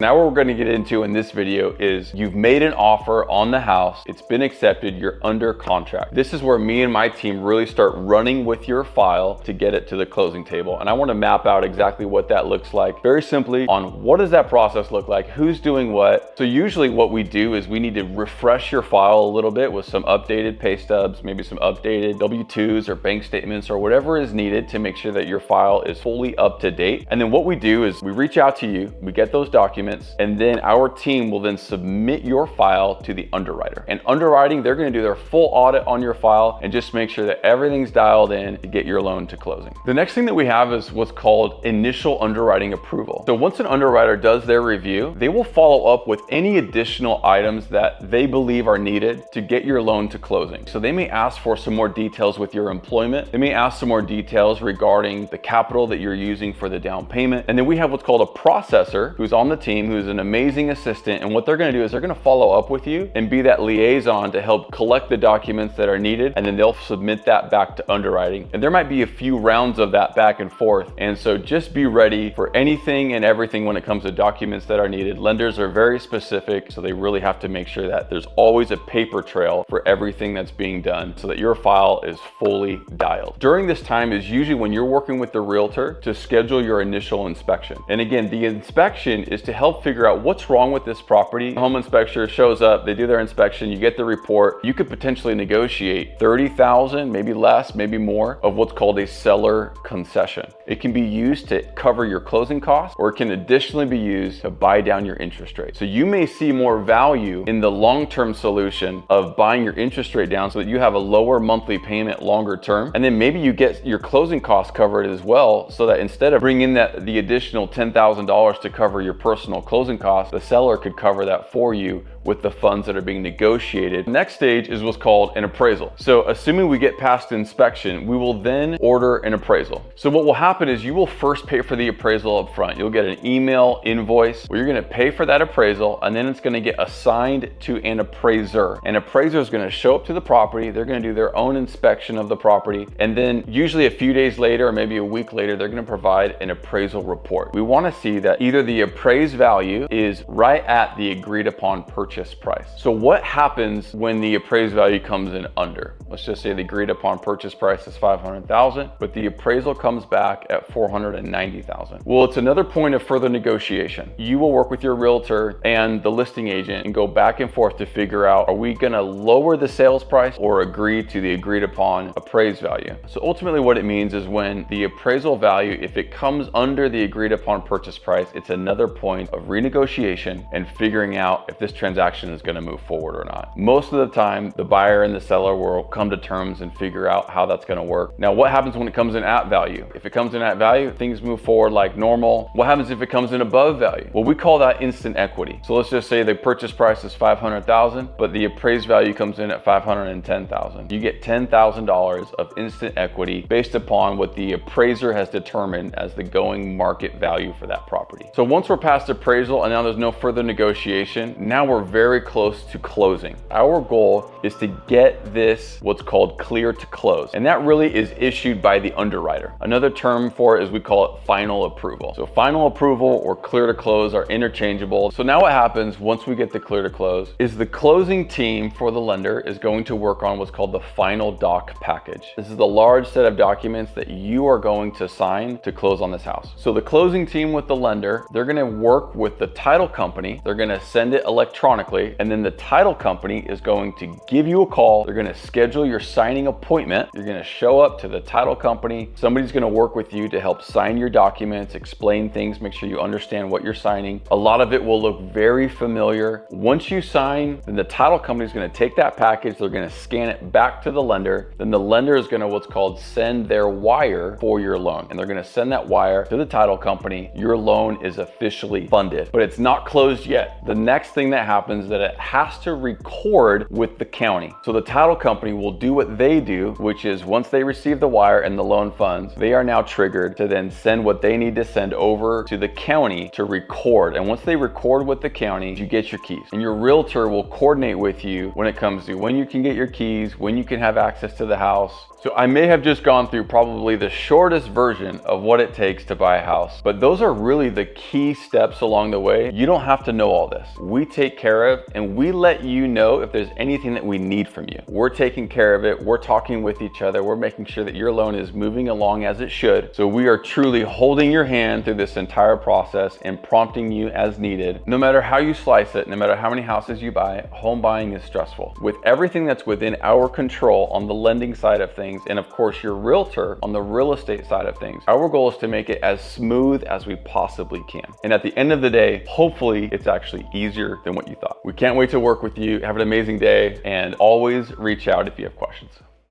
Now what we're going to get into in this video is you've made an offer on the house, it's been accepted, you're under contract. This is where me and my team really start running with your file to get it to the closing table. And I want to map out exactly what that looks like very simply on what does that process look like, who's doing what. So usually what we do is we need to refresh your file a little bit with some updated pay stubs, maybe some updated W-2s or bank statements or whatever is needed to make sure that your file is fully up to date. And then what we do is we reach out to you, we get those documents, and then our team will then submit your file to the underwriter. And underwriting, they're going to do their full audit on your file and just make sure that everything's dialed in to get your loan to closing. The next thing that we have is what's called initial underwriting approval. So once an underwriter does their review, they will follow up with any additional items that they believe are needed to get your loan to closing. So they may ask for some more details with your employment. They may ask some more details regarding the capital that you're using for the down payment. And then we have what's called a processor who's on the team, who's an amazing assistant. And what they're going to do is they're going to follow up with you and be that liaison to help collect the documents that are needed. And then they'll submit that back to underwriting. And there might be a few rounds of that back and forth. And so just be ready for anything and everything when it comes to documents that are needed. Lenders are very specific, so they really have to make sure that there's always a paper trail for everything that's being done so that your file is fully dialed. During this time is usually when you're working with the realtor to schedule your initial inspection. And again, the inspection is to help figure out what's wrong with this property. The home inspector shows up, they do their inspection, you get the report. You could potentially negotiate $30,000, maybe less, maybe more, of what's called a seller concession. It can be used to cover your closing costs, or it can additionally be used to buy down your interest rate. So you may see more value in the long-term solution of buying your interest rate down so that you have a lower monthly payment longer term. And then maybe you get your closing costs covered as well, so that instead of bringing in the additional $10,000 to cover your personal closing costs, the seller could cover that for you with the funds that are being negotiated. The next stage is what's called an appraisal. So assuming we get past the inspection, we will then order an appraisal. So what will happen is you will first pay for the appraisal up front. You'll get an email invoice where you're going to pay for that appraisal, and then it's going to get assigned to an appraiser. An appraiser is going to show up to the property. They're going to do their own inspection of the property. And then usually a few days later, or maybe a week later, they're going to provide an appraisal report. We want to see that either the appraised value is right at the agreed upon purchase price. So what happens when the appraised value comes in under? Let's just say the agreed upon purchase price is $500,000, but the appraisal comes back at $490,000. Well, it's another point of further negotiation. You will work with your realtor and the listing agent and go back and forth to figure out, are we going to lower the sales price or agree to the agreed upon appraised value? So ultimately what it means is when the appraisal value, if it comes under the agreed upon purchase price, it's another point of renegotiation and figuring out if this transaction is going to move forward or not. Most of the time, the buyer and the seller will come to terms and figure out how that's going to work. Now, what happens when it comes in at value? If it comes in at value, things move forward like normal. What happens if it comes in above value? Well, we call that instant equity. So let's just say the purchase price is $500,000, but the appraised value comes in at $510,000. You get $10,000 of instant equity based upon what the appraiser has determined as the going market value for that property. So once we're past appraisal and now there's no further negotiation, now we're very close to closing. Our goal is to get this what's called clear to close, and that really is issued by the underwriter. Another term for it is we call it final approval. So final approval or clear to close are interchangeable. So now what happens once we get the clear to close is the closing team for the lender is going to work on what's called the final doc package. This is the large set of documents that you are going to sign to close on this house. So the closing team with the lender, they're going to work with the title company. They're going to send it electronically, and then the title company is going to give you a call. They're going to schedule your signing appointment. You're going to show up to the title company. Somebody's going to work with you to help sign your documents, explain things, make sure you understand what you're signing. A lot of it will look very familiar. Once you sign, then the title company is going to take that package. They're going to scan it back to the lender. Then the lender is going to what's called send their wire for your loan, and they're going to send that wire to the title company. Your loan is officially funded, but it's not closed yet. The next thing that happens is that it has to record with the county. So the title company will do what they do, which is once they receive the wire and the loan funds, they are now triggered to then send what they need to send over to the county to record. And once they record with the county, you get your keys. And your realtor will coordinate with you when it comes to when you can get your keys, when you can have access to the house. So I may have just gone through probably the shortest version of what it takes to buy a house, but those are really the key steps along the way, you don't have to know all this. We take care of and we let you know if there's anything that we need from you. We're taking care of it. We're talking with each other. We're making sure that your loan is moving along as it should. So we are truly holding your hand through this entire process and prompting you as needed. No matter how you slice it, no matter how many houses you buy, home buying is stressful. With everything that's within our control on the lending side of things, and of course your realtor on the real estate side of things, our goal is to make it as smooth as we possibly can. And at the end of the day, hopefully it's actually easier than what you thought. We can't wait to work with you. Have an amazing day, and always reach out if you have questions.